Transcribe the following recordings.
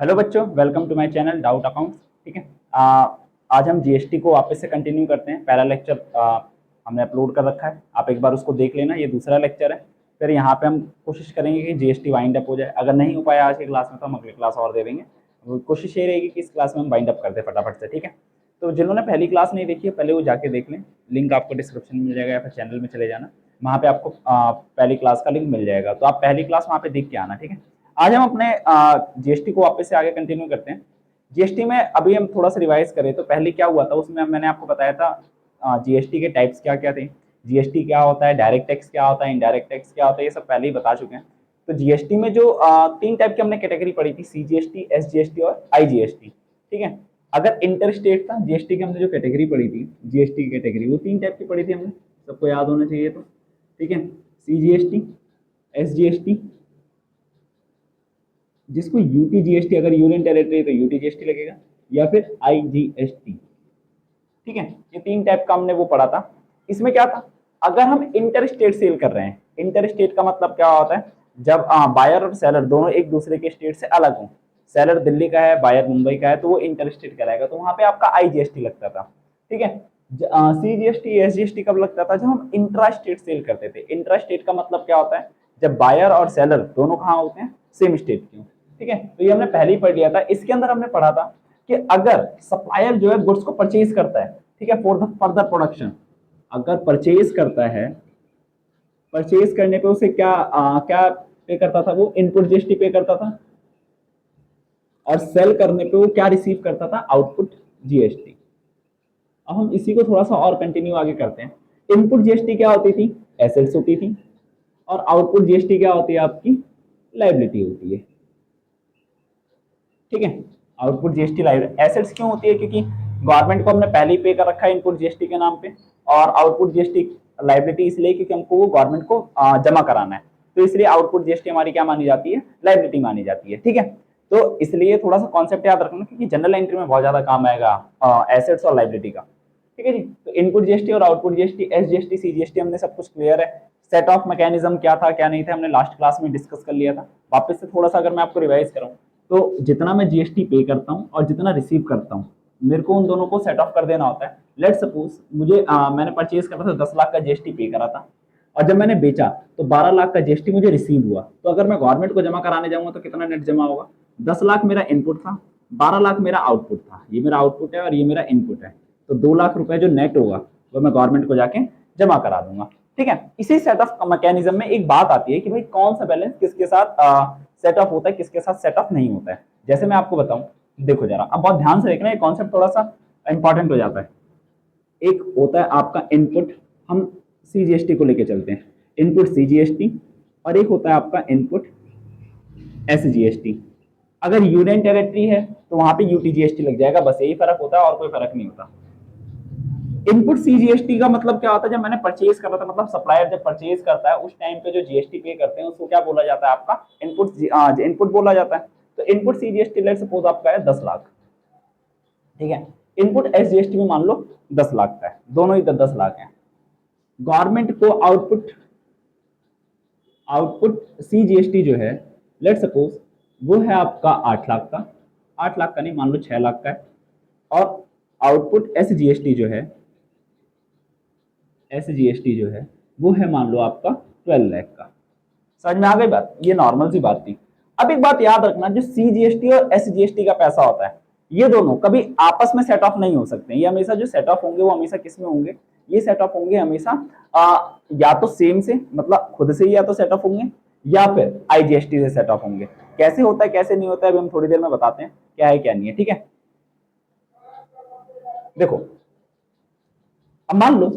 Hello बच्चों, welcome to my channel doubt accounts. ठीक है। आज हम जीएसटी को वापस से कंटिन्यू करते हैं। पहला लेक्चर हमने अपलोड कर रखा है, आप एक बार उसको देख लेना। ये दूसरा लेक्चर है। फिर यहाँ पे हम कोशिश करेंगे कि जीएसटी वाइंड अप हो जाए। अगर नहीं हो पाया आज की क्लास में तो हम अगली क्लास और दे देंगे। कोशिश ये रहेगी कि इस क्लास में हम वाइंड अप कर दें फटाफट से। ठीक है। तो जिन्होंने पहली क्लास नहीं देखी है पहले वो जाके देख लें। लिंक आपको डिस्क्रिप्शन में मिल जाएगा या फिर चैनल में चले जाना, वहाँ पे आपको पहली क्लास का लिंक मिल जाएगा। तो आप पहली क्लास वहाँ पे देख के आना। ठीक है। आज हम अपने जीएसटी को वापस से आगे कंटिन्यू करते हैं। जीएसटी में अभी हम थोड़ा सा रिवाइज करें तो पहले क्या हुआ था, उसमें मैंने आपको बताया था जीएसटी के टाइप्स क्या क्या थे, जीएसटी क्या होता है, डायरेक्ट टैक्स क्या होता है, इनडायरेक्ट टैक्स क्या होता है, ये सब पहले ही बता चुके हैं। तो जीएसटी में जो तीन टाइप की हमने कैटेगरी पढ़ी थी, सीजीएसटी, एसजीएसटी और आईजीएसटी। ठीक है। अगर इंटर स्टेट था जीएसटी की, हमने जो कैटेगरी पढ़ी थी जीएसटी की कैटेगरी, वो तीन टाइप की पढ़ी थी हमने, सबको याद होना चाहिए। तो ठीक है, सीजीएसटी, एसजीएसटी, जिसको यूटी जीएसटी, अगर यूनियन टेरिटरी तो यूटी जीएसटी लगेगा, या फिर आईजीएसटी। ठीक है। ये तीन टाइप का हमने वो पढ़ा था। इसमें क्या था, अगर हम इंटर स्टेट सेल कर रहे हैं, इंटर स्टेट का मतलब क्या होता है, जब बायर और सेलर दोनों एक दूसरे के स्टेट से अलग हों, सेलर दिल्ली का है बायर मुंबई का है, तो वो इंटर स्टेट कहलाएगा। तो वहां पे आपका आईजीएसटी लगता था। ठीक है। सीजीएसटी, एसजीएसटी कब लगता था, जब हम इंट्रा स्टेट सेल करते थे। इंट्रा स्टेट का मतलब क्या होता है, जब बायर और सेलर दोनों कहाँ होते हैं, सेम स्टेट के। ठीक है। तो ये हमने पहले ही पढ़ लिया था। इसके अंदर हमने पढ़ा था कि अगर सप्लायर जो है गुड्स को परचेज करता है, ठीक है, फॉर द फर्दर प्रोडक्शन, अगर परचेज करता है, परचेज करने पे उसे क्या पे करता था, वो इनपुट जीएसटी पे करता था, और सेल करने पे वो क्या रिसीव करता था, आउटपुट जीएसटी। अब हम इसी को थोड़ा सा और कंटिन्यू आगे करते हैं। इनपुट जीएसटी क्या होती थी, एसेट्स होती थी, और आउटपुट जीएसटी क्या होती है, आपकी लायबिलिटी होती है। ठीक है। आउटपुट जीएसटी लायबिलिटी, एसेट्स क्यों होती है, क्योंकि गवर्नमेंट को हमने पहले ही पे कर रखा है इनपुट जीएसटी के नाम पे, और आउटपुट जीएसटी लायबिलिटी इसलिए क्योंकि हमको वो गवर्नमेंट को जमा कराना है। तो इसलिए आउटपुट जीएसटी हमारी क्या मानी जाती है, लायबिलिटी मानी जाती है। ठीक है। तो इसलिए थोड़ा सा कॉन्सेप्ट याद रखना, क्योंकि जनरल एंट्री में बहुत ज्यादा काम आएगा एसेट्स और लायबिलिटी का। ठीक है जी। तो इनपुट जीएसटी और आउटपुट जीएसटी, एसजीएसटी, सीजीएसटी, हमने सब कुछ क्लियर है। सेट ऑफ मैकेनिज्म क्या था क्या नहीं था, हमने लास्ट क्लास में डिस्कस कर लिया था। वापस से थोड़ा सा अगर मैं आपको रिवाइज करूं, तो जितना मैं जीएसटी पे करता हूं और जितना रिसीव करता हूं, मेरे को उन दोनों को सेट ऑफ कर देना होता है। लेट सपोज मुझे मैंने परचेज करा था, 10 लाख का जीएसटी पे करा था, और जब मैंने बेचा तो 12 लाख का जीएसटी मुझे रिसीव हुआ। तो अगर मैं गवर्नमेंट को जमा कराने जाऊंगा तो कितना नेट जमा होगा, 10 लाख मेरा इनपुट था, 12 लाख मेरा आउटपुट था। ये मेरा आउटपुट है और ये मेरा इनपुट है। तो 2 लाख रुपए जो नेट होगा वो मैं गवर्नमेंट को जाके जमा करा दूंगा। ठीक है। इसी सेट ऑफ मैकेनिज्म में एक बात आती है कि भाई कौन सा बैलेंस किसके साथ सेट ऑफ होता है, किसके साथ सेट ऑफ नहीं होता है। जैसे मैं आपको बताऊं, देखो जरा, अब बहुत ध्यान से देखना, ये कॉन्सेप्ट थोड़ा सा इंपॉर्टेंट हो जाता है। एक होता है आपका इनपुट, हम सीजीएसटी को लेके चलते हैं, इनपुट सीजीएसटी, और एक होता है आपका इनपुट एसजीएसटी। अगर यूनियन टेरिटरी है तो वहां पे यूटीजीएसटी लग जाएगा, बस यही फर्क होता है और कोई फर्क नहीं होता। इनपुट सीजीएसटी का मतलब क्या होता है, जब मैंने परचेज करा था, मतलब सप्लायर जब परचेज करता है उस टाइम पे जो जीएसटी पे करते हैं उसको क्या बोला जाता है, आपका इनपुट इनपुट बोला जाता है। तो इनपुट सीजीएसटी लेट सपोज आपका है 10 लाख। ठीक है। इनपुट एसजीएसटी में मान लो 10 लाख का है, दोनों ही 10 लाख है। गवर्नमेंट को आउटपुट आउटपुट सीजीएसटी जो है लेट सपोज वो है आपका 8 लाख का, 8 लाख का नहीं, मान लो 6 लाख का है। और आउटपुट एसजीएसटी जो है, एसजीएसटी जो है वो है मान लो आपका 12 लाख का। समझ में आ गई बात, ये नॉर्मल सी बात थी। अब एक बात याद रखना, जो सीजीएसटी और एसजीएसटी का पैसा होता है, ये दोनों कभी आपस में सेट ऑफ नहीं हो सकते। ये हमेशा जो सेट ऑफ होंगे वो हमेशा किस में होंगे, ये सेट ऑफ होंगे हमेशा या तो सेम से, मतलब खुद से ही या तो सेट ऑफ होंगे, या फिर आईजीएसटी से सेट ऑफ होंगे। कैसे होता है कैसे नहीं होता है अभी हम थोड़ी देर में बताते हैं क्या है क्या नहीं है। ठीक है। देखो, अब मान लो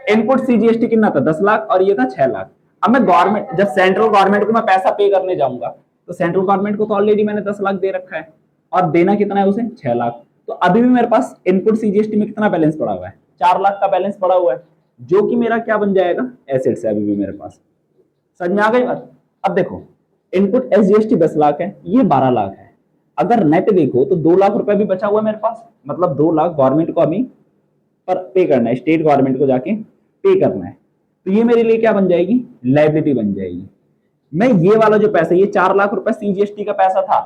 इनपुट सीजीएसटी कितना था, 10 लाख, और ये था 6 लाख। अब मैं गवर्नमेंट, जब सेंट्रल गवर्नमेंट को मैं पैसा पे करने जाऊंगा, तो सेंट्रल गवर्नमेंट को तो ऑलरेडी मैंने 10 लाख दे रखा है, और देना कितना है उसे, 6 लाख। तो अभी भी मेरे पास इनपुट सीजीएसटी में कितना बैलेंस पड़ा हुआ है, 4 लाख का बैलेंस पड़ा हुआ है, जो कि मेरा क्या बन जाएगा, एसेट्स है अभी भी मेरे पास। समझ में आ गई बात। अब देखो, इनपुट एसजीएसटी 10 लाख है, ये 12 लाख है। अगर नेट देखो तो 2 लाख रुपए भी बचा हुआ है मेरे पास, मतलब 2 लाख गवर्नमेंट को अभी पर पे करना है, स्टेट गवर्नमेंट को जाके पे करना है। तो ये मेरे लिए क्या बन जाएगी, लायबिलिटी बन जाएगी। मैं ये वाला जो पैसा, ये 4 लाख रुपए सीजीएसटी का पैसा था,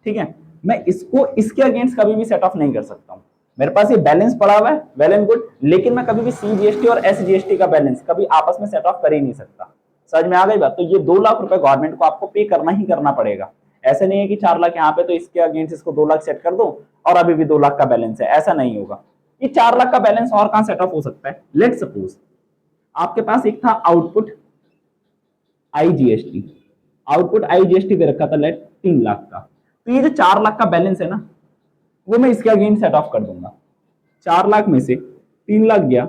ठीक है, मैं इसको इसके अगेंस्ट कभी भी सेट ऑफ नहीं कर सकता हूँ। मेरे पास ये बैलेंस पड़ा हुआ है, वेल एंड गुड, लेकिन मैं कभी भी CGST और SGST का बैलेंस कभी आपस में सेट ऑफ कर ही नहीं सकता। समझ में आ गई बात? तो ये 2 लाख रुपए गवर्नमेंट को आपको पे करना ही करना पड़ेगा। ऐसे नहीं है कि 4 लाख यहाँ पे तो इसके अगेंस्ट इसको 2 लाख सेट कर दो और अभी भी 2 लाख का बैलेंस है, ऐसा नहीं होगा। ये 4 लाख का बैलेंस और कहां सेट ऑफ हो सकता है? लेट सपोज आपके पास एक था आउटपुट IGST, आउटपुट IGST दे रखा था लेट 3 लाख का, तो ये जो 4 लाख का बैलेंस है ना, वो मैं इसके अगेंस्ट सेट ऑफ कर दूंगा। 4 लाख में से 3 लाख गया,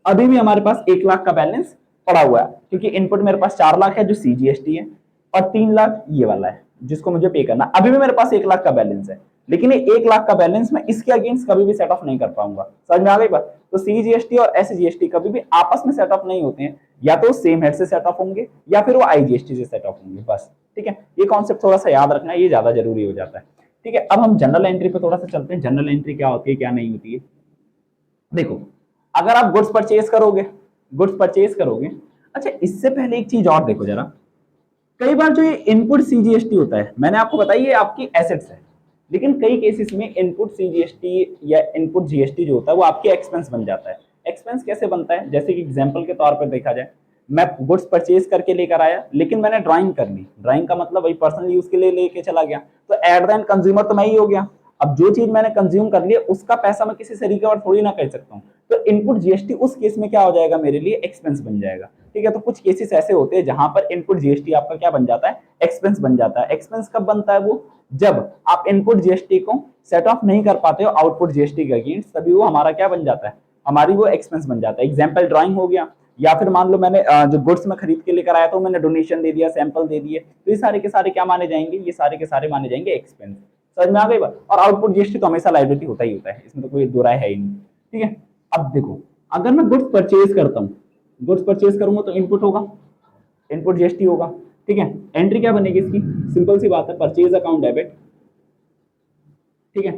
अभी भी हमारे पास 1 लाख का बैलेंस पड़ा हुआ है, क्योंकि इनपुट मेरे पास 4 लाख है जो CGST है, और 3 लाख ये वाला है जिसको मुझे पे करना। अभी भी मेरे पास 1 लाख का बैलेंस है, लेकिन ये 1 लाख का बैलेंस मैं इसके अगेंस्ट कभी भी सेट ऑफ नहीं कर पाऊंगा। समझ में आ गई बात? तो CGST और SGST कभी भी आपस में सेट ऑफ नहीं होते हैं, या तो सेम हेड से सेट ऑफ होंगे या फिर वो IGST से सेट ऑफ होंगे, बस। ठीक है, ये कॉन्सेप्ट थोड़ा सा याद रखना है, ये ज्यादा जरूरी हो जाता है। ठीक है, अब हम जनरल एंट्री पे थोड़ा सा चलते हैं। जनरल एंट्री क्या होती है, क्या नहीं होती है। देखो, अगर आप गुड्स परचेज करोगे, अच्छा इससे पहले एक चीज और देखो जरा, कई बार जो ये इनपुट CGST होता है, मैंने आपको बताया ये आपकी एसेट्स है, लेकिन कई केसेस में इनपुट CGST या इनपुट GST जो होता है वो आपके एक्सपेंस बन जाता है। एक्सपेंस कैसे बनता है? जैसे कि एग्जांपल के तौर पर देखा जाए, मैं गुड्स परचेज करके लेकर आया, लेकिन मैंने ड्राइंग कर ली, ड्राइंग का मतलब वही पर्सनल यूज के लिए लेके चला गया, तो एट द एंड कंज्यूमर तो मैं ही हो गया। अब जो चीज मैंने कंज्यूम कर लिया उसका पैसा मैं किसी से रिकवर थोड़ी ना कर सकता हूँ, तो इनपुट GST उस केस में क्या हो जाएगा, मेरे लिए एक्सपेंस बन जाएगा। ठीक है, तो कुछ केसेस ऐसे होते हैं जहां पर इनपुट GST आपका क्या बन जाता है, एक्सपेंस बन जाता है। एक्सपेंस कब बनता है? वो जब आप इनपुट GST को सेट ऑफ नहीं कर पाते हो आउटपुट GST के अगेंस्ट, तभी वो हमारा क्या बन जाता है, हमारी वो एक्सपेंस बन जाता है। एग्जाम्पल ड्राइंग हो गया, या फिर मान लो मैंने जो गुड्स में खरीद के लेकर आया तो मैंने डोनेशन दे दिया, सैंपल दे दिए, तो ये सारे के सारे क्या माने जाएंगे, ये सारे के सारे माने जाएंगे एक्सपेंस। समझ में आ गई बात? और आउटपुट GST तो हमेशा लायबिलिटी होता ही होता है, इसमें तो कोई दो राय है ही नहीं। ठीक है, अब देखो, अगर मैं गुड्स परचेज करता हूँ, गुड्स परचेज करूंगा तो इनपुट होगा, इनपुट GST होगा। ठीक है, एंट्री क्या बनेगी इसकी? सिंपल सी बात है, परचेज अकाउंट डेबिट। ठीक है,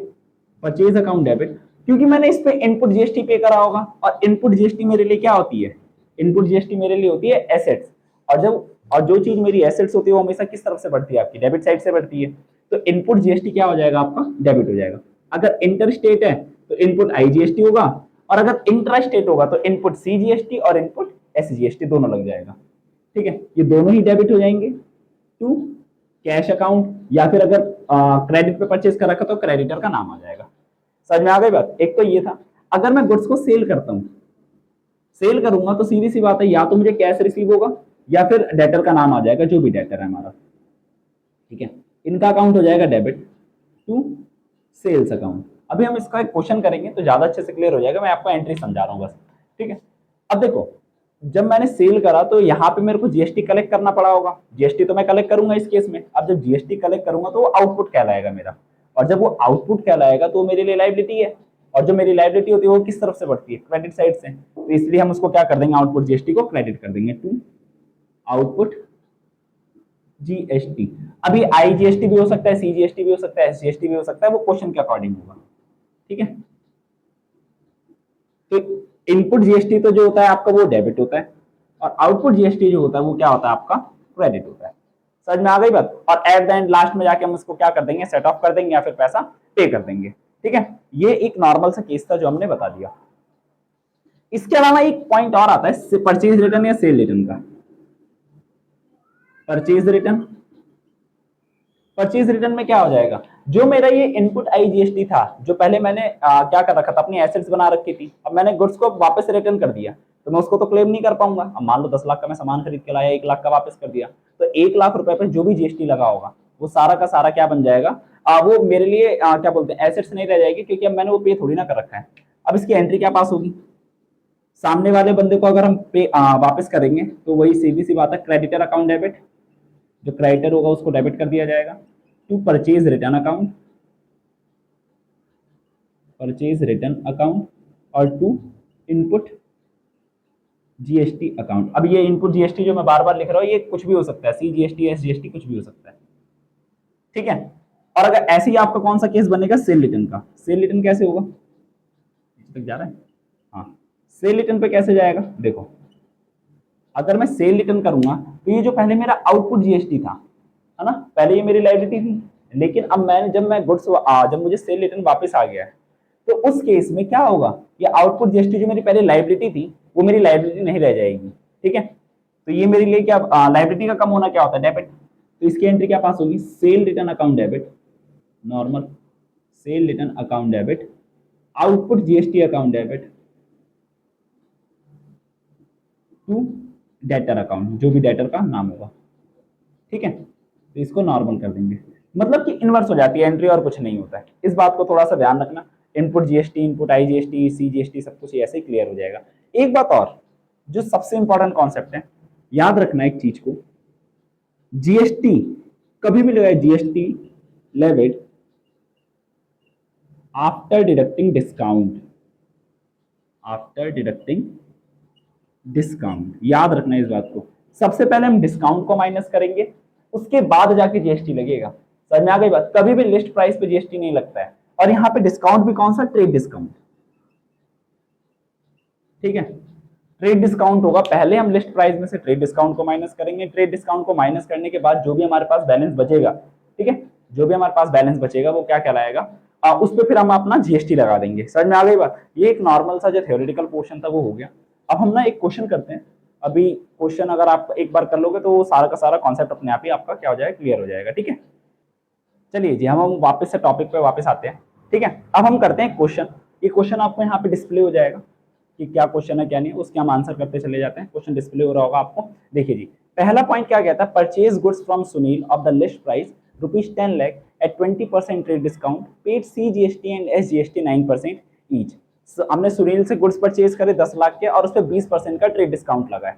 परचेज अकाउंट डेबिट, क्योंकि मैंने इस पे इनपुट GST पे करा होगा, और इनपुट GST मेरे लिए क्या होती है, इनपुट GST मेरे लिए होती है एसेट्स, और जो चीज मेरी एसेट्स होती है वो हमेशा किस तरफ से बढ़ती है, आपकी डेबिट साइड से बढ़ती है, तो इनपुट GST क्या हो जाएगा, आपका डेबिट हो जाएगा। अगर इंटर स्टेट है तो इनपुट IGST होगा, और अगर इंट्रा स्टेट होगा तो इनपुट CGST और इनपुट SGST दोनों लग जाएगा। ठीक है, ये दोनों ही डेबिट हो जाएंगे टू कैश अकाउंट, या फिर अगर क्रेडिट पे परचेज कर रखा तो क्रेडिटर का नाम आ जाएगा। समझ में आ गई बात? एक तो ये था। अगर मैं गुड्स को सेल करता हूँ, सेल करूंगा तो सीधी सी बात है, या तो मुझे कैश रिसीव होगा या फिर डेटर का नाम आ जाएगा, जो भी डेटर है हमारा। ठीक है, इनका अकाउंट हो जाएगा डेबिट टू सेल्स अकाउंट। अभी हम इसका एक क्वेश्चन करेंगे तो ज्यादा अच्छे से क्लियर हो जाएगा, मैं आपको एंट्री समझा रहा हूँ बस। ठीक है, अब देखो, जब मैंने सेल करा तो यहाँ पे मेरे को GST कलेक्ट करना पड़ा होगा, GST तो मैं कलेक्ट करूंगा इस केस में। अब जब GST कलेक्ट करूंगा तो वो आउटपुट कहलाएगा मेरा, और जब वो आउटपुट कहलाएगा तो मेरे लिए लायबिलिटी है, और जो मेरी लायबिलिटी होती है वो किस तरफ से बढ़ती है, क्रेडिट साइड से, तो इसलिए हम उसको क्या कर देंगे, आउटपुट GST को क्रेडिट कर देंगे टू आउटपुट GST। अभी IGST भी हो सकता है, CGST भी हो सकता है, SGST भी हो सकता है, वो क्वेश्चन के अकॉर्डिंग होगा। ठीक है, तो इनपुट GST तो जो होता है आपका वो डेबिट होता है, और आउटपुट GST जो होता है वो क्या होता है, आपका क्रेडिट होता है। समझ में आ गई बात? और एट द एंड लास्ट में जाके हम इसको क्या कर देंगे, सेट ऑफ कर देंगे या फिर पैसा पे कर देंगे। ठीक है, ये एक नॉर्मल सा केस था जो हमने बता दिया। इसके अलावा एक पॉइंट और आता है परचेज रिटर्न या सेल रिटर्न का। परचेज रिटर्न, परचेज रिटर्न में क्या हो जाएगा, जो मेरा ये इनपुट IGST था, जो पहले मैंने क्या कर रखा था, अपनी एसेट्स बना रखी थी, अब मैंने गुड्स को वापस रिटर्न कर दिया, तो मैं उसको तो क्लेम नहीं कर पाऊंगा। अब मान लो 10 लाख का मैं सामान खरीद के लाया, 1 लाख का वापस कर दिया, तो 1 लाख रुपए पर जो भी GST लगा होगा वो सारा का सारा क्या बन जाएगा, वो मेरे लिए क्या बोलते हैं, एसेट्स नहीं रह जाएगी, क्योंकि अब मैंने वो पे थोड़ी ना कर रखा है। अब इसकी एंट्री क्या पास होगी, सामने वाले बंदे को अगर हम पे वापस करेंगे तो वही सीधी सी बात है, क्रेडिटर अकाउंट डेबिट, जो क्रेडिटर होगा उसको डेबिट कर दिया जाएगा to purchase return account, purchase return account, और टू इनपुट GST अकाउंट। अब ये इनपुट GST जो मैं बार बार लिख रहा हूँ ये कुछ भी हो सकता है, CGST SGST कुछ भी हो सकता है। ठीक है, और अगर ऐसे ही आपका कौन सा केस बनेगा, सेल रिटर्न का। सेल रिटर्न कैसे होगा, तक जा रहा है? हाँ, सेल रिटर्न पे कैसे जाएगा, देखो, अगर मैं सेल रिटर्न करूंगा तो ये जो पहले मेरा आउटपुट GST था, है ना, पहले ये मेरी लायबिलिटी थी, लेकिन अब मैंने जब मुझे सेल रिटर्न वापस आ गया है, तो उस केस में क्या होगा, ये आउटपुट जीएसटी जो मेरी पहले लाइबिलिटी थी वो मेरी लाइबिलिटी नहीं रह जाएगी। ठीक है, तो ये मेरे लिए क्या, लाइबिलिटी का कम होना क्या होता है, डेबिट। तो इसकी एंट्री क्या पास होगी, sale return account debit, normal sale return account debit, output GST account debit to debtor account, जो भी डेटर का नाम होगा। ठीक है, तो इसको नॉर्मल कर देंगे, मतलब कि इनवर्स हो जाती है एंट्री और कुछ नहीं होता है। इस बात को थोड़ा सा ध्यान रखना, input GST, input I GST, C GST, सब कुछ ऐसे ही क्लियर हो जाएगा। एक बात और जो सबसे इंपॉर्टेंट कॉन्सेप्ट है, याद रखना एक चीज को, जीएसटी कभी भी लगाए, GST levied after deducting discount, after deducting discount, याद रखना इस बात को। सबसे पहले हम डिस्काउंट को माइनस करेंगे, उसके बाद जाके जीएसटी लगेगा। समझ में आ गई बात, कभी भी लिस्ट प्राइस पे जीएसटी नहीं लगता है। और यहाँ पे डिस्काउंट भी कौन सा, ट्रेड डिस्काउंट। ठीक है, ट्रेड डिस्काउंट होगा, पहले हम लिस्ट प्राइस में से ट्रेड डिस्काउंट को माइनस करेंगे, ट्रेड डिस्काउंट को माइनस करने के बाद जो भी हमारे पास बैलेंस बचेगा, ठीक है, जो भी हमारे पास बैलेंस बचेगा वो क्या कहलाएगा, उस पर फिर हम अपना जीएसटी लगा देंगे। समझ में आ गई बात, ये एक नॉर्मल सा जो थ्योरेटिकल पोर्शन था वो हो गया। अब हम ना एक क्वेश्चन करते हैं, अभी क्वेश्चन अगर आप एक बार कर लोगे तो वो सारा का सारा कॉन्सेप्ट अपने आप ही आपका क्या हो जाएगा, क्लियर हो जाएगा। ठीक है, चलिए जी हम वापस से टॉपिक पे वापस आते हैं। ठीक है, अब हम करते हैं क्वेश्चन, ये क्वेश्चन आपको यहाँ पे डिस्प्ले हो जाएगा कि क्या क्वेश्चन है क्या नहीं, उसके हम आंसर करते चले जाते हैं। क्वेश्चन डिस्प्ले हो रहा होगा आपको, देखिए जी। पहला पॉइंट क्या कहता है, purchase goods from Sunil of the list price ₹10 lakh at 20% trade discount, paid CGST and SGST 9% each. हमने सुनील से गुड्स परचेज करे 10 लाख के और उस पर 20% का ट्रेड डिस्काउंट लगा है।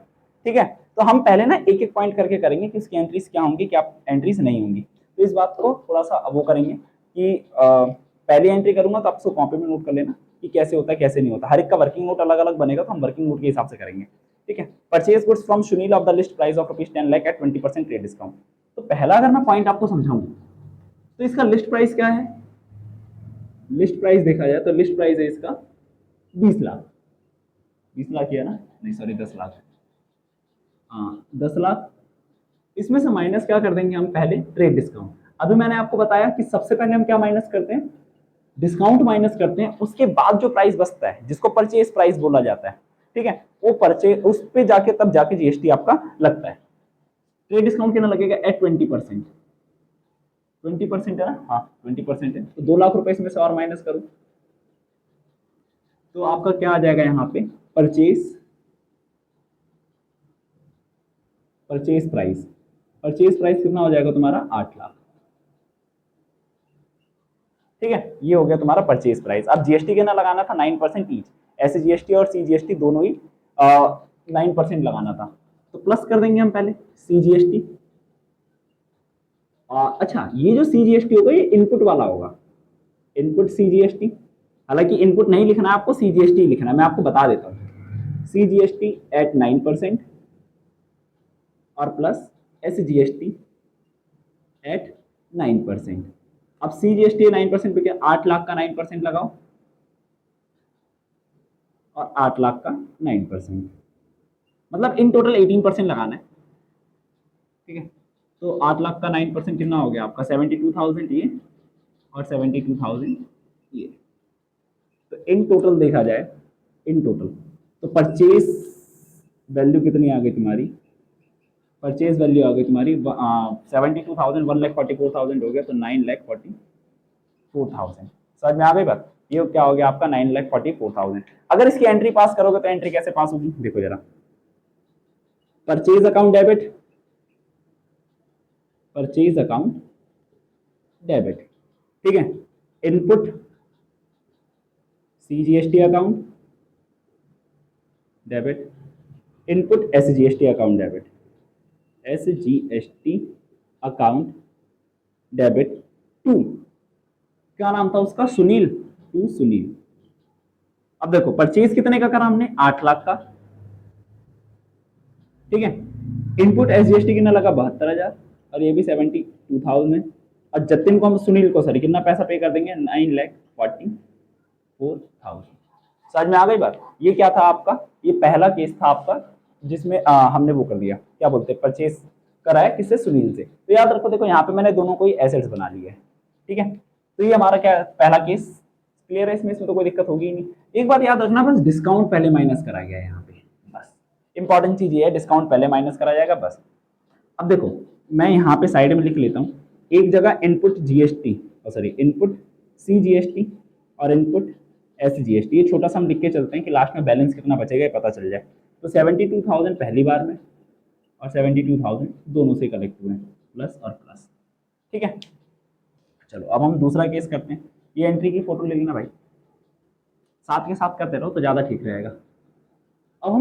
ठीक है, तो हम पहले ना एक एक पॉइंट करके करेंगे कि इसकी एंट्रीज क्या होंगी, क्या एंट्रीज नहीं होंगी। तो इस बात को थोड़ा सा वो करेंगे कि पहली एंट्री करूंगा तो आप उसको कॉपी में नोट कर लेना कि कैसे होता है कैसे नहीं होता, हर एक का वर्किंग नोट अलग अलग बनेगा, तो हम वर्किंग नोट के हिसाब से करेंगे। ठीक है, purchase goods from Sunil of the list price of ₹10 lakh at 20% trade discount. तो पहला अगर मैं पॉइंट आपको समझाऊं तो इसका लिस्ट प्राइस क्या है, लिस्ट प्राइस देखा जाए तो लिस्ट प्राइस है इसका 20 लाख, 20 लाख किया ना, नहीं सॉरी 10 लाख, हाँ 10 लाख। इसमें से माइनस क्या कर देंगे हम, पहले ट्रेड डिस्काउंट। अभी मैंने आपको बताया कि सबसे पहले हम क्या माइनस करते हैं, डिस्काउंट माइनस करते हैं, उसके बाद जो प्राइस बचता है जिसको परचेज प्राइस बोला जाता है, ठीक है, वो परचेज उस पे जाके तब जाके जीएसटी आपका लगता है। ट्रेड डिस्काउंट कितना लगेगा, एट 20%, 20% है ना, हाँ 20% है, तो 2 लाख रुपए इसमें से और माइनस करो तो आपका क्या आ जाएगा यहाँ पे, purchase purchase price, purchase price कितना हो जाएगा तुम्हारा, 8 लाख। ठीक है, ये हो गया तुम्हारा परचेज प्राइस। अब जीएसटी कितना लगाना था, 9% ईच, ऐसे जीएसटी और सीजीएसटी दोनों ही 9% लगाना था, तो प्लस कर देंगे हम पहले सीजीएसटी। अच्छा, ये जो सीजीएसटी होगा ये इनपुट वाला होगा, इनपुट सीजीएसटी, हालांकि इनपुट नहीं लिखना है आपको, सीजीएसटी लिखना है, मैं आपको बता देता हूँ। सीजीएसटी एट 9% और प्लस एसजीएसटी एट 9%। अब सीजीएसटी 9% पे क्या, 8 लाख का 9% लगाओ और 8 लाख का 9%, मतलब इन टोटल 18% लगाना है। ठीक है, तो 8 लाख का 9% कितना हो गया आपका, 72,000 ये और 72,000 ये। तो इन टोटल देखा जाए, इन टोटल तो परचेज वैल्यू कितनी आ गई तुम्हारी, परचेज वैल्यू आ गई तुम्हारी 72,000, 1,44,000 हो गया, तो 9,44,000। समझ में आ गई बात, ये क्या हो गया आपका 9,44,000। अगर इसकी एंट्री पास करोगे तो एंट्री कैसे पास होगी, देखो जरा, purchase account debit, purchase account debit, ठीक है, input CGST account debit, input SGST account debit, SGST account debit to, क्या नाम था उसका, सुनील, टू सुनील। अब देखो परचेज कितने का करा हमने, 8 लाख का। ठीक है, इनपुट एसजीएसटी कितना लगा, 72,000, और ये भी 72,000 है। और जतिन को हम, सुनील को सॉरी, कितना पैसा पे कर देंगे, 9,44,000। समझ में आ गई बात, ये क्या था आपका, ये पहला केस था आपका जिसमें हमने वो कर दिया, क्या बोलते हैं, परचेज करा है किससे, सुनील से। तो याद रखो, देखो यहाँ पे मैंने दोनों को ही एसेट्स बना लिए है, ठीक है। तो ये हमारा क्या पहला केस क्लियर है, इसमें तो कोई दिक्कत होगी ही नहीं। एक बात याद रखना, बस डिस्काउंट पहले माइनस करा गया है यहाँ पे, बस इंपॉर्टेंट चीज ये है, डिस्काउंट पहले माइनस करा जाएगा बस। अब देखो मैं यहाँ पे साइड में लिख लेता हूँ, एक जगह input GST, sorry input CGST और इनपुट एसजीएसटी, ये छोटा सा हम लिख के चलते हैं कि लास्ट में बैलेंस कितना बचेगा ये पता चल जाए। तो 72,000 पहली बार में और 72,000 दोनों से कलेक्ट हुए हैं, प्लस और प्लस, ठीक है। चलो अब हम दूसरा केस करते हैं, ये एंट्री की फोटो ले लेना भाई, साथ के साथ करते रहो तो ज़्यादा ठीक रहेगा। अब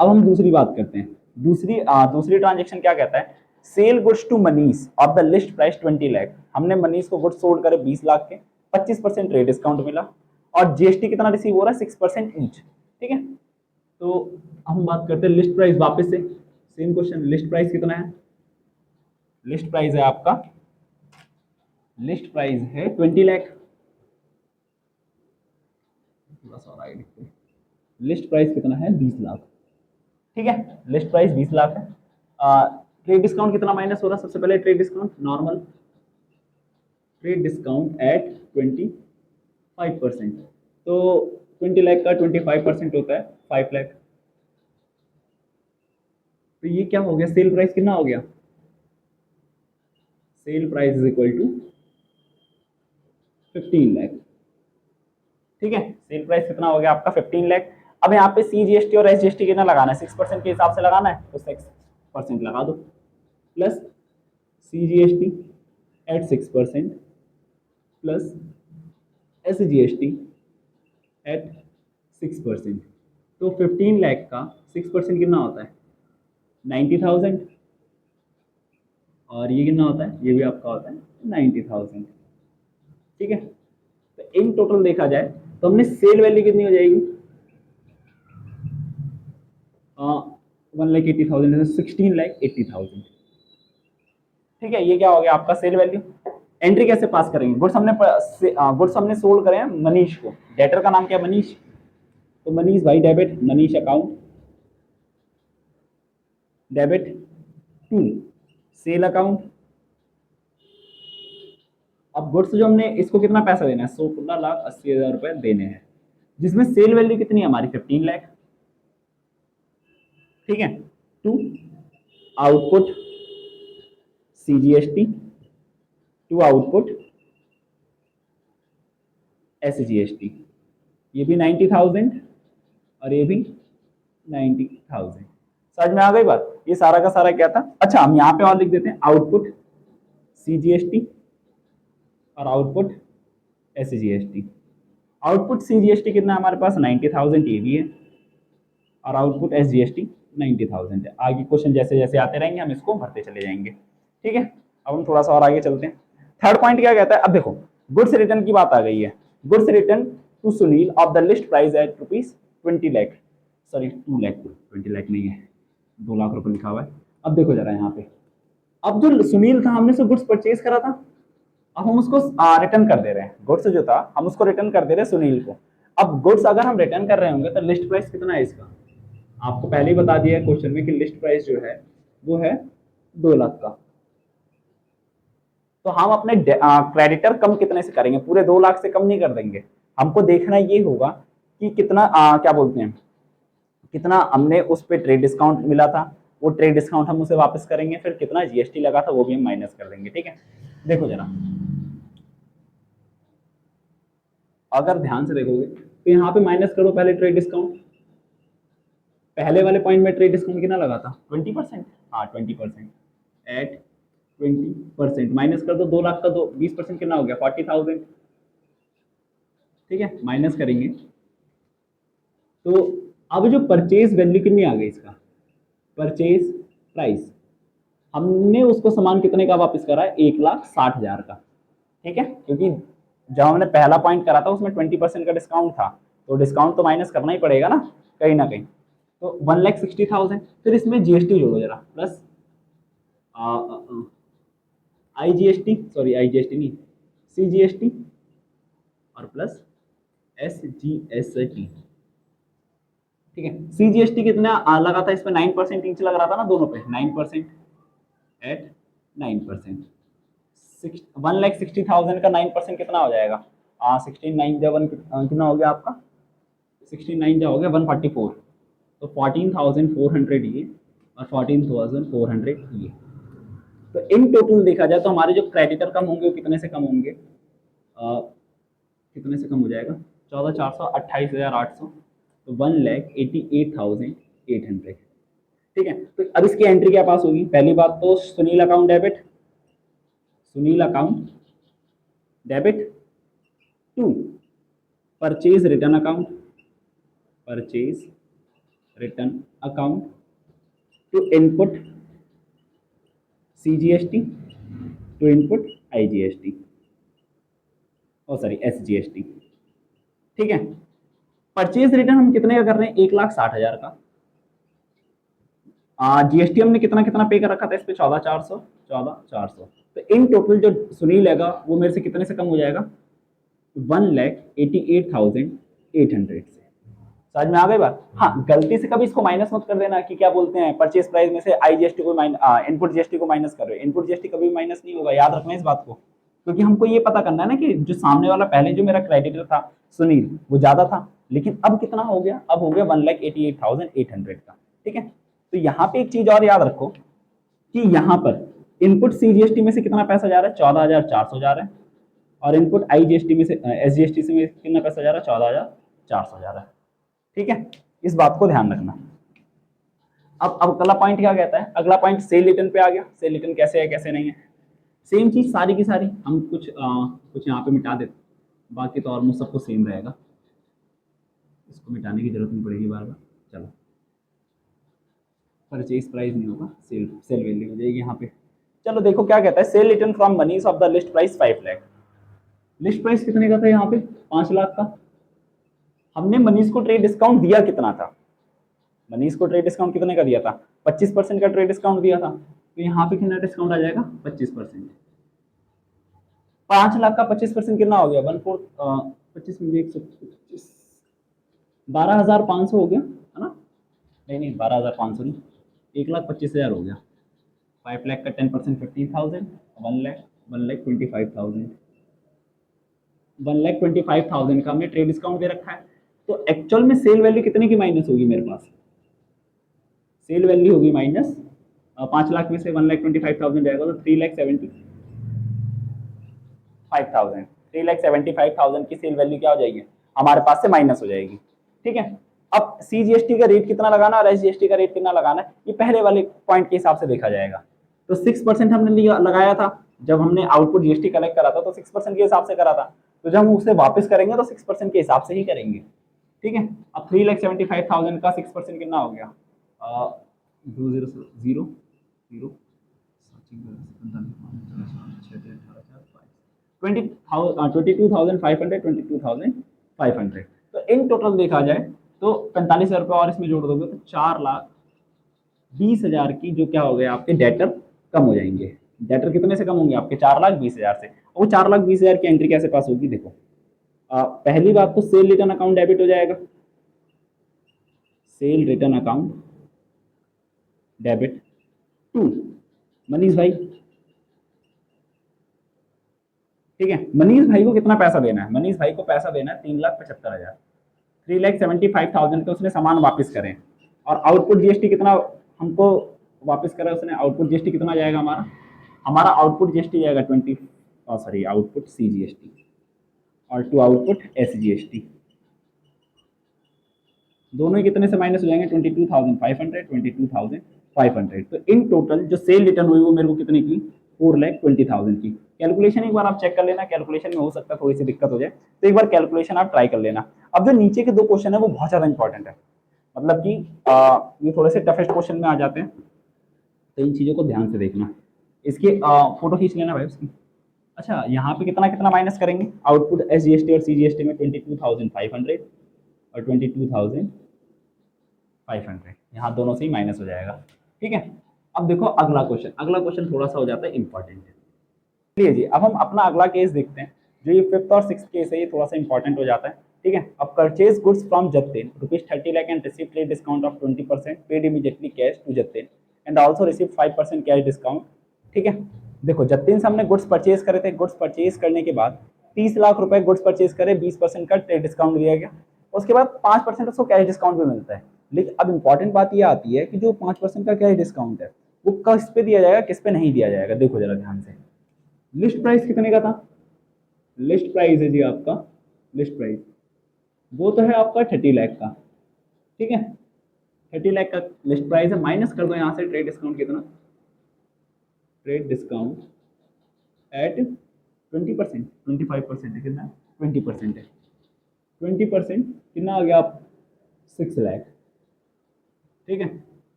हम दूसरी बात करते हैं। दूसरी ट्रांजेक्शन क्या कहता है, sale goods to Manish of the list price 20 lakh. हमने मनीष को गुड्स सोल्ड करे 20 लाख के, 25% रेट डिस्काउंट मिला और जीएसटी कितना रिसीव हो रहा है, 6% ईच, ठीक है। तो हम बात करते हैं लिस्ट प्राइस, वापस से सेम क्वेश्चन, लिस्ट प्राइस कितना है, लिस्ट प्राइस है आपका, लिस्ट प्राइस है 20 लाख, लिस्ट प्राइस कितना है 20 लाख, ठीक है। लिस्ट प्राइस 20 लाख है। ट्रेड डिस्काउंट कितना माइनस हो रहा है, सबसे पहले trade discount normal, trade discount at 25%, तो 20 लाख का 25% होता है 5 लाख। तो ये क्या हो गया, सेल प्राइस कितना हो गया, sale price is equal to 15 lakh, ठीक है। सेल प्राइस कितना हो गया आपका 15 लाख। अब यहाँ पे सीजीएसटी और एसजीएसटी कितना लगाना है, 6% के हिसाब से लगाना है, तो 6% लगा दो, plus CGST at 6% plus SGST at 6%, तो 15 लाख का 6% कितना होता है 90,000, और ये कितना होता है, ये भी आपका होता है 90,000, ठीक है। तो इन टोटल देखा जाए तो हमने सेल वैल्यू कितनी हो जाएगी, 1,80,000, 16,80,000, ठीक है। ये क्या हो गया आपका सेल वैल्यू। एंट्री कैसे पास करेंगे, गुड्स हमने सोल्ड करे हैं मनीष को, डेटर का नाम क्या है मनीष, तो मनीष भाई debit, Manish account debit to sale account. अब गुड्स जो हमने इसको कितना पैसा देना है, 16,80,000 रुपए देने हैं, जिसमें सेल वैल्यू कितनी है हमारी 15 लाख, ठीक है। To output CGST, to output SGST, ये भी 90,000 और ये भी 90,000। समझ में आ गई बात, ये सारा का सारा क्या था। अच्छा हम यहाँ पे और लिख देते हैं, आउटपुट सीजीएसटी और आउटपुट एसजीएसटी। आउटपुट सीजीएसटी कितना है हमारे पास 90,000, ये भी है, और आउटपुट एसजीएसटी 90,000 है। आगे क्वेश्चन जैसे जैसे आते रहेंगे हम इसको भरते चले जाएंगे, ठीक है। अब हम थोड़ा सा और आगे चलते हैं। थर्ड पॉइंट क्या कहता है, अब देखो गुड्स रिटर्न की बात आ गई है, goods return to Sunil of the list price at ₹20 lakh, sorry 2 lakh, 20 lakh नहीं है, 2 लाख रुपए लिखा हुआ है। अब देखो जरा यहाँ पे, अब जो सुनील था हमने से गुड्स परचेज करा था, अब हम उसको रिटर्न कर दे रहे हैं, गुड्स जो था हम उसको रिटर्न कर दे रहे हैं सुनील को। अब गुड्स अगर हम रिटर्न कर रहे होंगे तो लिस्ट प्राइस कितना है इसका, आपको पहले ही बता दिया है क्वेश्चन में कि लिस्ट प्राइस जो है वो है 2 लाख का। तो हम अपने क्रेडिटर कम कितने से करेंगे, पूरे 2 लाख से कम नहीं कर देंगे। हमको देखना ये होगा कि कितना क्या बोलते हैं, कितना हमने उस पर ट्रेड डिस्काउंट मिला था, वो ट्रेड डिस्काउंट हम उसे वापस करेंगे, फिर कितना जीएसटी लगा था वो भी हम माइनस कर देंगे, ठीक है। देखो जरा, अगर ध्यान से देखोगे तो यहाँ पे माइनस करो पहले ट्रेड डिस्काउंट, पहले वाले पॉइंट में ट्रेड डिस्काउंट कितना लगा था 20%, हाँ 20%, एट 20% माइनस कर दो 2 लाख का, 20% कितना हो गया 40,000, ठीक है। माइनस करेंगे तो अब जो परचेज वैल्यू कितनी आ गई इसका, परचेज प्राइस, हमने उसको सामान कितने का वापस करा है 1,60,000 का, ठीक है। क्योंकि जब हमने पहला पॉइंट करा था उसमें 20% का डिस्काउंट था, तो डिस्काउंट तो माइनस करना ही पड़ेगा ना कहीं ना कहीं, तो 1,60,000। फिर इसमें जीएसटी जोड़ो जरा, प्लस आईजीएसटी, सॉरी आईजीएसटी नहीं, सीजीएसटी और प्लस एसजीएसटी, ठीक है। सीजीएसटी कितना लगा था इसमें 9% इंच लग रहा था ना दोनों पे 9%, एट 9%। 1,60,000 का 9% कितना हो जाएगा? 16 9 कितना हो गया आपका? 16 9 हो गया 144। तो 14,400 ये और 14,400 ये। तो इन टोटल देखा जाए तो हमारे जो क्रेडिटर कम होंगे वो कितने से कम होंगे? कितने से कम हो जाएगा? 14,400 28,800, तो 1,88,800। ठीक है, तो अब इसकी एंट्री क्या पास होगी? पहली बात तो Sunil account debit, Sunil account debit to purchase return account, purchase return account to input CGST, to input IGST, oh sorry SGST। ठीक है, परचेज रिटर्न हम कितने का कर रहे हैं? 1,60,000 का। GST हमने कितना कितना पे कर रखा था इस पे? 14,400, 14,400। तो इन टोटल जो सुनील लेगा वो मेरे से कितने से कम हो जाएगा? 1,88,800 से। समझ में आ गई बात? हाँ, गलती से कभी इसको माइनस मत कर देना कि क्या बोलते हैं परचेज प्राइस में से IGST को इनपुट GST को माइनस कर रहे हो। इनपुट GST कभी माइनस नहीं होगा, याद रखना इस बात को, क्योंकि हमको ये पता करना है ना कि जो सामने वाला पहले जो मेरा क्रेडिटर था सुनील वो ज्यादा था, लेकिन अब कितना हो गया? अब हो गया 1,88,800 का। ठीक है, तो यहाँ पे एक चीज और याद रखो कि यहाँ पर इनपुट CGST में से कितना पैसा जा रहा है? 14,400 जा रहा है, और इनपुट IGST में से SGST से कितना पैसा जा रहा है? 14,400 जा रहा है। ठीक है, इस बात को ध्यान रखना। अब अगला पॉइंट क्या कहता है? अगला पॉइंट सेल रिटर्न पे आ गया। सेल रिटर्न कैसे है कैसे नहीं है? सेम चीज सारी की सारी हम कुछ यहाँ पे मिटा देते, बाकी तो ऑलमोस्ट सबको सेम रहेगा, इसको मिटाने की जरूरत नहीं पड़ेगी बार बार। चलो, परचेज प्राइस नहीं होगा, सेल वैल्यू हो जाएगी यहाँ पे। चलो देखो क्या कहता है, सेल रिटर्न फ्रॉम मनीज of the list price 5 lakh. List price कितने का था यहाँ पे? 5 लाख का। हमने मनीष को ट्रेड डिस्काउंट दिया कितना था? मनीष को ट्रेड डिस्काउंट कितने का दिया था? 25% का ट्रेड डिस्काउंट दिया था। तो यहाँ पे कितना डिस्काउंट आ जाएगा? 25%। 5 लाख का 25% कितना हो गया? 1/4 25 में 125 12,500 हो गया है ना? नहीं 12,500 नहीं, 1,25,000 हो गया। 5 लाख का 10% 15,000, 1,25,000। 1,25,000 का हमने ट्रेड डिस्काउंट दे रखा है। तो एक्चुअल में सेल वैल्यू कितने की माइनस होगी मेरे पास? सेल वैल्यू होगी माइनस 5 लाख में से 1,25,000 जाएगा तो 3,75,000। 3,75,000 की सेल वैल्यू क्या हो जाएगी? हमारे पास से माइनस हो जाएगी। ठीक है, अब CGST का रेट कितना लगाना और SGST का रेट कितना लगाना है ये पहले वाले पॉइंट के हिसाब से देखा जाएगा। तो 6% हमने लगाया था जब हमने आउटपुट GST कलेक्ट करा था, तो 6% के हिसाब से करा था। तो जब हम उसे वापस करेंगे तो 6% के हिसाब से ही करेंगे। ठीक है, अब 3,75,000 का 6% कितना हो गया? 22,500 तो इन टोटल देखा जाए तो 45,000 रुपये और इसमें जोड़ दोगे तो 4,20,000 की जो क्या हो गया आपके डेटर कम हो जाएंगे। डेटर कितने से कम होंगे आपके? 4,20,000 से। वो 4,20,000 की एंट्री कैसे पास होगी? देखो, पहली बात तो सेल रिटर्न अकाउंट डेबिट हो जाएगा, sale return account debit to Manish भाई। ठीक है, मनीष भाई को कितना पैसा देना है? मनीष भाई को पैसा देना है 3,75,000। 3,75,000 का उसने सामान वापस करें, और आउटपुट GST कितना हमको वापस करा उसने? आउटपुट GST कितना जाएगा हमारा? हमारा आउटपुट GST जाएगा 20 सॉरी आउटपुट CGST और टू आउटपुट SGST। दोनों ही कितने से माइनस हो जाएंगे? 22,500, 22,500। तो इन टोटल जो सेल रिटर्न हुई वो मेरे को कितने की? 4,20,000 की। कैलकुलेशन एक बार आप चेक कर लेना, कैलकुलेशन में हो सकता है थोड़ी सी दिक्कत हो जाए, तो एक बार कैलकुलेशन आप ट्राई कर लेना। अब जो नीचे के 2 क्वेश्चन है वो बहुत ज्यादा इंपॉर्टेंट है, मतलब कि ये थोड़े से टफेस्ट क्वेश्चन में आ जाते हैं, तो इन चीजों को ध्यान से देखना। इसकी फोटो खींच लेना भाई उसकी। अच्छा, यहाँ पे कितना कितना माइनस करेंगे? आउटपुट SGST और CGST में 22,500 और 22,500, यहाँ दोनों से ही माइनस हो जाएगा। ठीक है, अब देखो अगला क्वेश्चन। अगला क्वेश्चन थोड़ा सा हो जाता है इंपॉर्टेंट। चलिए जी, अब हम अपना अगला केस देखते हैं। जो ये 5th और 6th केस है ये थोड़ा सा इंपॉर्टेंट हो जाता है। ठीक है, अब purchase goods from Jatin ₹30 lakh and receive trade discount of 20% paid immediately cash to Jatin and also receive 5% cash discount ठीक है। देखो जतिन से हमने गुड्स परचेज करे थे, गुड्स परचेज करने के बाद 30 लाख रुपए गुड्स परचेज करे, 20% का ट्रेड डिस्काउंट दिया गया, उसके बाद 5% उसको कैश डिस्काउंट भी मिलता है। लेकिन अब इंपॉर्टेंट बात ये आती है कि जो 5% का कैश डिस्काउंट है वो किस पे दिया जाएगा, किस पे नहीं दिया जाएगा। देखो जरा ध्यान से, लिस्ट प्राइस कितने का था, लिस्ट प्राइस है जी आपका, लिस्ट प्राइस वो तो है आपका 30 लाख का, ठीक है, 30 लाख का लिस्ट प्राइस है। माइनस कर दो यहाँ से ट्रेड डिस्काउंट कितना, ट्रेड डिस्काउंट एट 20%, 25% है, कितना 20% है, 20% कितना आ गया आप 6 लाख, ठीक है।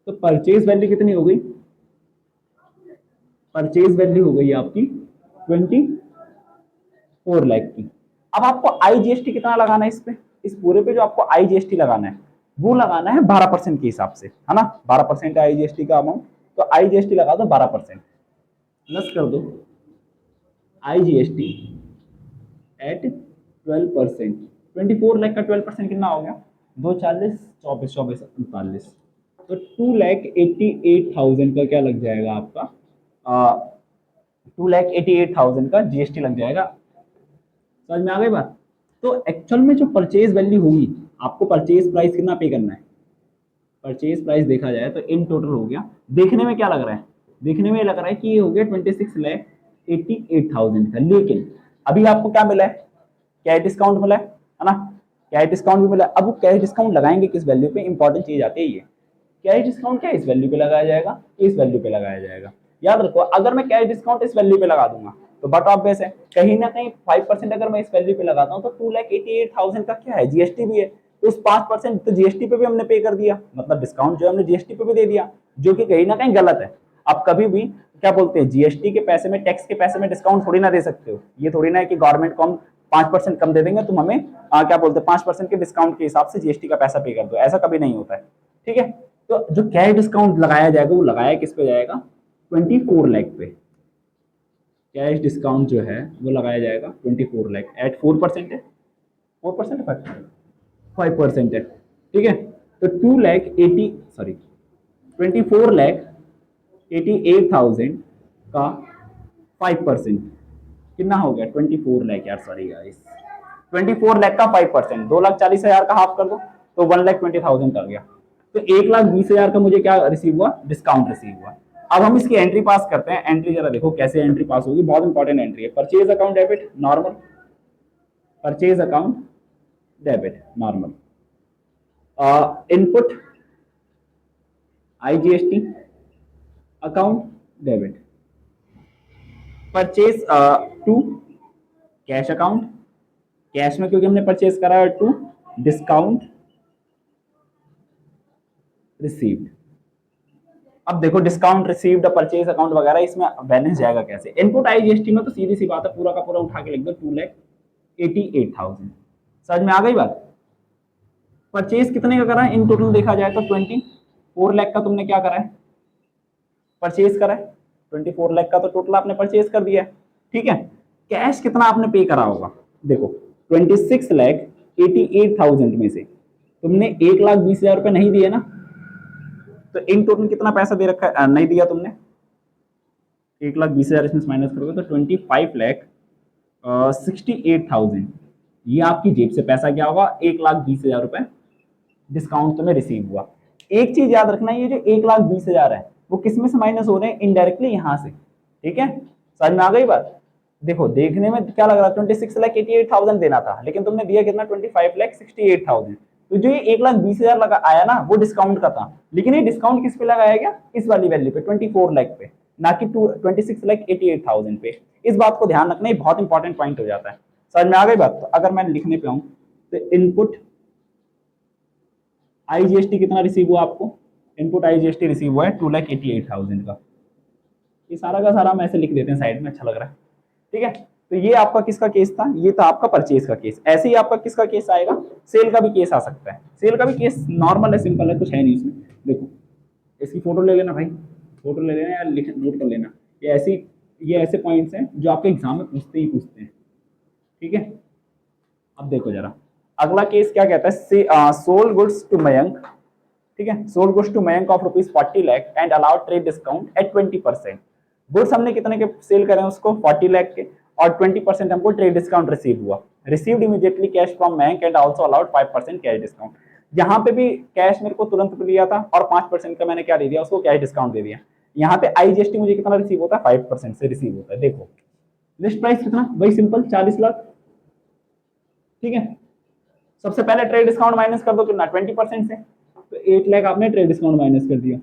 तो परचेज वैल्यू कितनी हो गई, परचेज वैल्यू हो गई आपकी 24 लाख की। अब आपको आईजीएसटी कितना लगाना है इस पे, इस पूरे पे जो आपको आईजीएसटी लगाना है वो लगाना है 12% के हिसाब से, है ना, 12% है आईजीएसटी का अमाउंट, तो आईजीएसटी लगा दो 12%, प्लस कर दो आईजीएसटी एट 12%, 24 लाख का 12% कितना हो गया, 240, 24, 24, 39, तो 2,88,000 का क्या लग जाएगा आपका, 2,88,000 का जीएसटी लग जाएगा। समझ में आ गई बात। तो एक्चुअल में जो परचेज वैल्यू होगी, आपको परचेज प्राइस कितना पे करना है, परचेज प्राइस देखा जाए तो इन टोटल हो गया, देखने में क्या लग रहा है, देखने में लग रहा है कि ये हो गया 26,88,000 का, लेकिन अभी आपको क्या मिला है, कैश डिस्काउंट मिला है ना, कैश डिस्काउंट भी मिला। अब वो कैश डिस्काउंट लगाएंगे किस वैल्यू पे, इंपॉर्टेंट चीज आती है ये, कैश डिस्काउंट क्या इस वैल्यू पे लगाया जाएगा, इस वैल्यू पे लगाया जाएगा। याद रखो अगर मैं कैश डिस्काउंट इस वैल्यू पे लगा दूंगा तो बट ऑब्वियस है कहीं ना कहीं 5% अगर मैं इस वैल्यू पे लगाता हूँ तो 2,88,000 का क्या है, जीएसटी भी है, तो उस 5% तो जीएसटी पे भी हमने पे कर दिया, मतलब डिस्काउंट जो हमने जीएसटी पे भी दे दिया, जो कि कहीं ना कहीं गलत है। अब कभी भी क्या बोलते हैं, जीएसटी के पैसे में, टैक्स के पैसे में डिस्काउंट थोड़ी ना दे सकते हो, ये थोड़ी ना है कि गवर्नमेंट को हम 5% कम दे देंगे, तुम हमें क्या बोलते हैं 5% के डिस्काउंट के हिसाब से जीएसटी का पैसा पे कर दो, ऐसा कभी नहीं होता है, ठीक है। तो जो कैश डिस्काउंट लगाया जाएगा वो लगाया किस पे जाएगा, 24 लाख पे, कैश डिस्काउंट जो है वो लगाया जाएगा 24 लाख एट 4% है, 4% 5% है, ठीक है। तो 24,88,000 का 5% कितना हो गया, 24 लाख यार, सॉरी गाइस, 24 लाख का 5%, 2,40,000 का हाफ कर दो तो 1,20,000 कर गया, तो 1,20,000 का मुझे क्या रिसीव हुआ, डिस्काउंट रिसीव हुआ। अब हम इसकी एंट्री पास करते हैं, एंट्री जरा देखो कैसे एंट्री पास होगी, बहुत इंपॉर्टेंट एंट्री है, purchase account debit normal, purchase account debit normal, input IGST account debit, purchase to cash account, cash में क्योंकि हमने परचेज करा है, टू डिस्काउंट रिसीव्ड। अब देखो डिस्काउंट रिसीव्ड, परचेज अकाउंट वगैरह इसमें बैलेंस जाएगा कैसे, इनपुट आईजीएसटी में तो सीधी सी बात है, पूरा का पूरा उठा के लिख दो 2,88,000, समझ में आ गई बात। परचेज कितने का करा है, इन टोटल देखा जाए तो 24 लाख का तुमने क्या करा है, परचेज करा है, 24 लाख का तो टोटल आपने परचेज कर दिया है, ठीक है। कैश कितना आपने पे करा होगा, देखो 26,88,000 में से तुमने 1,20,000 रुपए नहीं दिए ना, तो इन टोटल कितना पैसा दे रखा है, नहीं दिया तुमने, 1,20,000 इसमें माइनस करोगे तो 25,68,000 ये आपकी जेब से पैसा क्या होगा, 1,20,000 रुपए डिस्काउंट तुम्हें रिसीव हुआ। एक चीज याद रखना, ये जो 1,20,000 है वो किसमें से माइनस हो रहे हैं, इनडायरेक्टली यहाँ से, ठीक है, समझ में आ गई बात। देखो देखने में क्या लग रहा है 26,88,000 देना था, लेकिन तुमने दिया कितना 25,68,000, तो जो ये 1,20,000 लगा आया ना वो डिस्काउंट का था, लेकिन ये डिस्काउंट किस पे लगाया गया, इस वाली वैल्यू पे 24 लाख पे, ना कि 26,88,000 पे। इस बात को ध्यान रखना, ये बहुत इंपॉर्टेंट पॉइंट हो जाता है, समझ में आ गई बात। तो अगर मैं लिखने पे आऊं तो इनपुट आईजीएसटी कितना रिसीव हुआ आपको, इनपुट आईजीएसटी रिसीव हुआ है 2,88,000 का, ये सारा का सारा हम ऐसे लिख देते हैं साइड में, अच्छा लग रहा है, ठीक है। तो ये आपका किसका केस था, ये था आपका परचेज का केस। ऐसे ही आपका किसका केस आएगा, सेल का भी केस आ सकता है, सेल का भी केस नॉर्मल है, सिंपल है, कुछ है नहीं इसमें। देखो इसकी फोटो ले लेना भाई, फोटो ले लेना या लिख नोट कर लेना, ये ऐसे पॉइंट्स हैं जो आपके एग्जाम में पूछते ही पूछते हैं, ठीक है। अब देखो जरा अगला केस क्या कहता है, सोल्ड गुड्स टू मयंक, ठीक है, sold goods to Mayank of ₹40 lakh and allowed trade discount at 20%, goods हमने कितने के सेल करें उसको 40 लाख के, और 20% हमको ट्रेड डिस्काउंट रिसीव हुआ। Received immediately cash from bank and also allowed 5% cash discount. यहाँ पे भी कैश मेरे को तुरंत लिया था और 5% का मैंने क्या दे दिया उसको, कैश डिस्काउंट दे दिया। यहाँ पे आईजीएसटी मुझे कितना रिसीव होता है, 5% से रिसीव होता है। देखो लिस्ट प्राइस कितना, वही सिंपल 40 लाख, ठीक है। सबसे पहले ट्रेड डिस्काउंट माइनस कर दो कितना, 20% से, तो 8 लाख आपने ट्रेड डिस्काउंट माइनस कर दिया,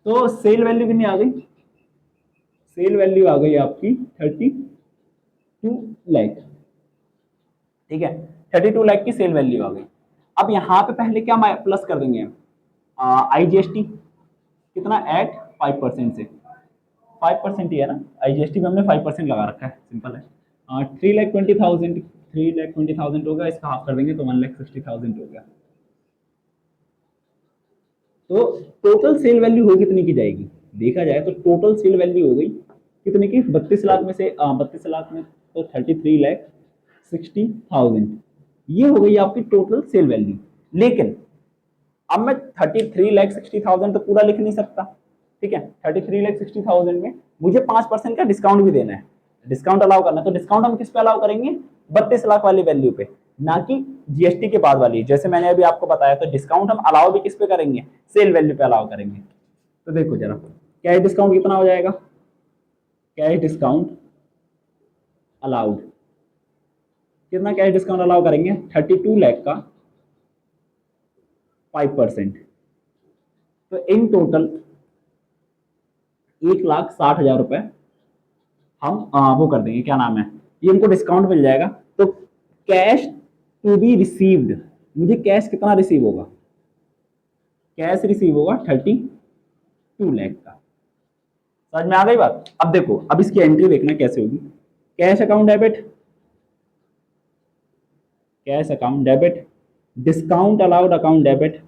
तो सेल वैल्यू कितनी आ गई, सेल वैल्यू आ गई आपकी 32 लाख, ठीक है। 32 लाख की सेल वैल्यू आ गई। अब यहाँ पे पहले क्या प्लस कर देंगे, आईजीएसटी कितना, एट 5% से, 5% ही है ना, आईजीएसटी में हमने 5% लगा रखा है, सिंपल है। 3,20,000, 3,20,000 होगा, इसका हाफ कर देंगे तो 1,60,000 हो गया। तो टोटल सेल वैल्यू हो कितनी की जाएगी, देखा जाए तो टोटल सेल वैल्यू हो गई कितने की, 32 लाख में से 32 लाख में तो 33,60,000, ये हो गई आपकी टोटल सेल वैल्यू। लेकिन अब मैं 33,60,000 तो पूरा लिख नहीं सकता, ठीक है। 33,60,000 में मुझे 5% का डिस्काउंट भी देना है, डिस्काउंट अलाउ करना है, तो डिस्काउंट हम किस पे अलाउ करेंगे, 32 लाख वाली वैल्यू पे, ना कि जीएसटी के बाद वाली। जैसे मैंने अभी आपको बताया, तो डिस्काउंट हम अलाउ भी किस पे करेंगे, सेल वैल्यू पे अलाउ करेंगे। तो देखो जरा कैश डिस्काउंट कितना हो जाएगा, कैश डिस्काउंट अलाउड कितना, कैश डिस्काउंट अलाउ करेंगे 32 लाख का 5%, तो इन टोटल 1,60,000 रुपए हम वो कर देंगे, क्या नाम है, ये हमको डिस्काउंट मिल जाएगा। तो कैश टू बी रिसीव्ड, मुझे कैश कितना रिसीव होगा, कैश रिसीव होगा 32 लाख का। समझ में आ गई बात। अब देखो, अब इसकी एंट्री देखना कैसे होगी, cash account debit, cash account debit, discount allowed account debit,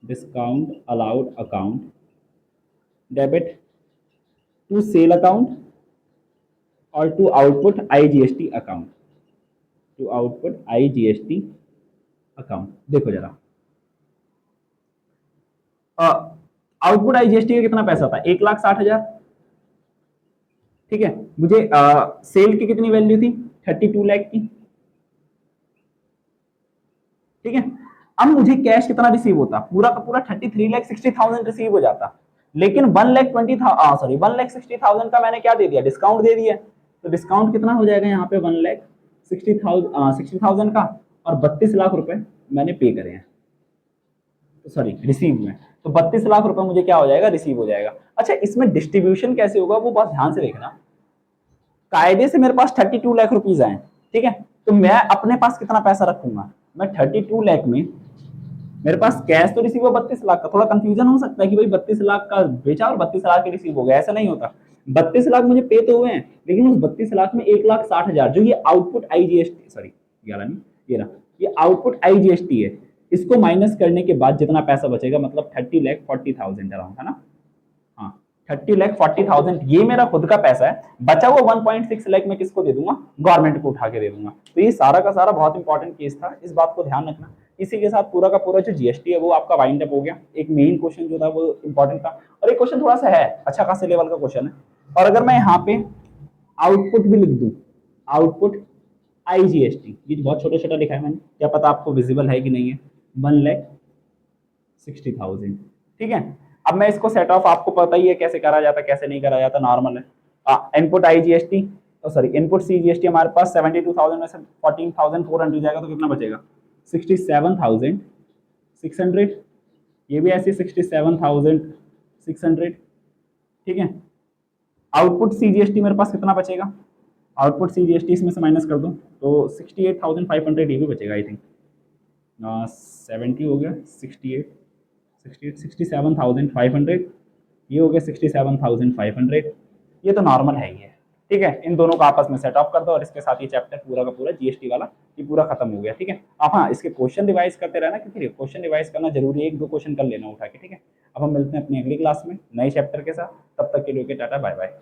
discount allowed account debit to sale account और to output IGST account, to output IGST account. देखो जरा आउटपुट आईजीएसटी का कितना पैसा था, 1,60,000, ठीक है। मुझे सेल की कितनी वैल्यू थी, 32 लाख की, ठीक है। अब मुझे कैश कितना रिसीव होता, पूरा का पूरा 33,60,000 रिसीव हो जाता, लेकिन 1,60,000 का मैंने क्या दे दिया, डिस्काउंट दे दिया। तो डिस्काउंट कितना हो जाएगा यहाँ पे, 1,60,000 का, और 32 लाख रुपए मैंने पे करे हैं, सॉरी रिसीव में, तो 32 लाख रुपए मुझे क्या हो जाएगा, रिसीव हो जाएगा। अच्छा, इसमें डिस्ट्रीब्यूशन कैसे होगा वो बात ध्यान से देखना। कायदे से मेरे पास 32 लाख रुपीज आए, ठीक है, तो मैं अपने पास कितना पैसा रखूंगा, मैं 32 लाख में मेरे पास कैश तो रिसीव हो 32 लाख का, थोड़ा कंफ्यूजन हो सकता है कि भाई 32 लाख का बेचा और 32 लाख के रिसीव हो गया, ऐसा नहीं होता। 32 लाख मुझे पे तो हुए हैं, लेकिन उस 32 लाख में 1,60,000 जो ये आउटपुट आईजीएसटी, सॉरी 11 नहीं, ये आउटपुट आईजीएसटी है, इसको माइनस करने के बाद जितना पैसा बचेगा, मतलब 30,40,000 अराउंड, है ना, हाँ 30,40,000 ये मेरा खुद का पैसा है। बचा हुआ 1.6 लाख मैं किसको दे दूंगा, गवर्नमेंट को उठा के दे दूंगा। तो ये सारा का सारा बहुत इंपॉर्टेंट केस था, इस बात को ध्यान रखना। इसी के साथ पूरा का पूरा जो जीएसटी है वो आपका वाइंड अप हो गया। एक मेन क्वेश्चन जो था वो इंपॉर्टेंट था, और एक क्वेश्चन थोड़ा सा है अच्छा खासे लेवल का क्वेश्चन है। और अगर मैं यहाँ पे आउटपुट भी लिख दूं, आउटपुट आईजीएसटी, ये बहुत छोटा छोटा लिखा है मैंने, क्या पता आपको विजिबल है कि नहीं है, 1,60,000, ठीक है। अब मैं इसको सेट ऑफ, आपको पता ही है कैसे करा जाता, कैसे नहीं करा जाता, नॉर्मल है। Input IGST, sorry input CGST हमारे पास 72,000 में से 14,400 जाएगा, तो कितना बचेगा, 67,600, ये भी ऐसे 67,600, ठीक है। आउटपुट सीजीएसटी मेरे पास कितना बचेगा, आउटपुट सीजीएसटी इसमें से माइनस कर दो तो 68,500 ये भी बचेगा, आई थिंक 70 हो गया, 67,500, ये हो गया 67,500, ये तो नॉर्मल है ही है, ठीक है। इन दोनों को आपस में सेट ऑफ कर दो, और इसके साथ ये चैप्टर पूरा का पूरा जीएसटी वाला ये पूरा खत्म हो गया, ठीक है। आप हाँ इसके क्वेश्चन रिवाइज करते रहना, क्योंकि क्वेश्चन रिवाइज करना जरूरी है, 1-2 क्वेश्चन कर लेना उठा के, ठीक है। अब हम मिलते हैं अपनी अगली क्लास में नए चैप्टर के साथ, तब तक के लिए टाटा बाय बाय।